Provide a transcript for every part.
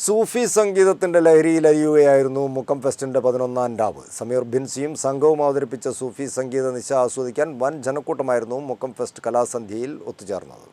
സൂഫി സംഗീതത്തിൻ്റെ ലഹരിയിലരിയുകയായിരുന്നു മുക്കം ഫെസ്റ്റിൻ്റെ 11ാം രാവ്. സമീർ ബിൻസിയും സംഘവും അവതരിപ്പിച്ച സൂഫി സംഗീത നിശ ആസ്വദിക്കാൻ വൻ ജനക്കൂട്ടമായിരുന്നു മുക്കം ഫെസ്റ്റ് കലാസന്ധ്യയിൽ ഒത്തുചേർന്നത്.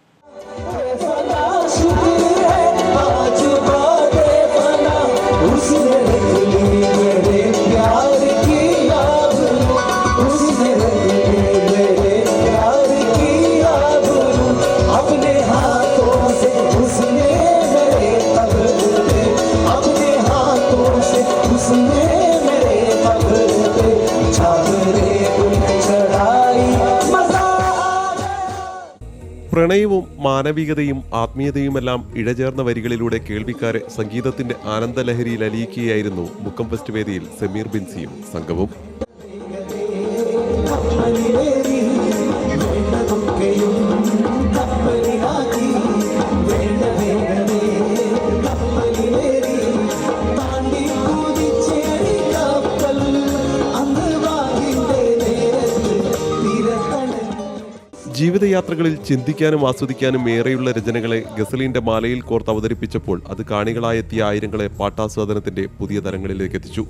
പ്രണയവും മാനവികതയും ആത്മീയതയുമെല്ലാം ഇഴചേർന്ന വരികളിലൂടെ കേൾവിക്കാരെ സംഗീതത്തിന്റെ ആനന്ദലഹരിയിൽ അലിയിക്കുകയായിരുന്നു മുക്കം ഫെസ്റ്റ് വേദിയിൽ സമീർ ബിൻസിയും സംഘവും. ജീവിതയാത്രകളിൽ ചിന്തിക്കാനും ആസ്വദിക്കാനും ഏറെയുള്ള രചനകളെ ഗസലിന്റെ മാലയിൽ കോർത്ത് അവതരിപ്പിച്ചപ്പോൾ അത് കാണികളായെത്തിയ ആയിരങ്ങളെ പാട്ടാസ്വാദനത്തിന്റെ പുതിയ തലങ്ങളിലേക്ക് എത്തിച്ചു.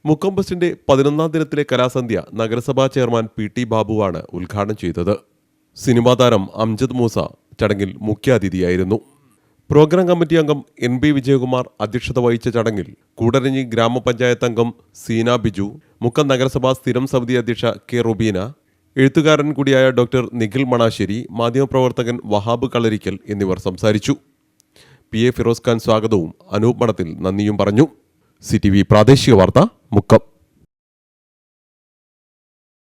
മുക്കം ഫെസ്റ്റിന്റെ 11ാം ദിനത്തിലെ കലാസന്ധ്യ നഗരസഭാ ചെയർമാൻ PT ബാബുവാണ് ഉദ്ഘാടനം ചെയ്തത്. സിനിമാ താരം അംജദ് മൂസ ചടങ്ങിൽ മുഖ്യാതിഥിയായിരുന്നു. പ്രോഗ്രാം കമ്മിറ്റി അംഗം NB വിജയകുമാർ അധ്യക്ഷത വഹിച്ച ചടങ്ങിൽ കൂടരഞ്ഞി ഗ്രാമപഞ്ചായത്ത് അംഗം സീന ബിജു, മുക്കം നഗരസഭാ സ്ഥിരം സമിതി അധ്യക്ഷ K റുബീന, എഴുത്തുകാരൻ കൂടിയായ ഡോക്ടർ നിഖിൽ മണാശ്ശേരി, മാധ്യമപ്രവർത്തകൻ വഹാബ് കളരിക്കൽ എന്നിവർ സംസാരിച്ചു. PA ഫിറോസ് ഖാൻ സ്വാഗതവും അനൂപ് മഠത്തിൽ നന്ദിയും പറഞ്ഞു. CTV പ്രാദേശിക വാർത്ത മുക്കം.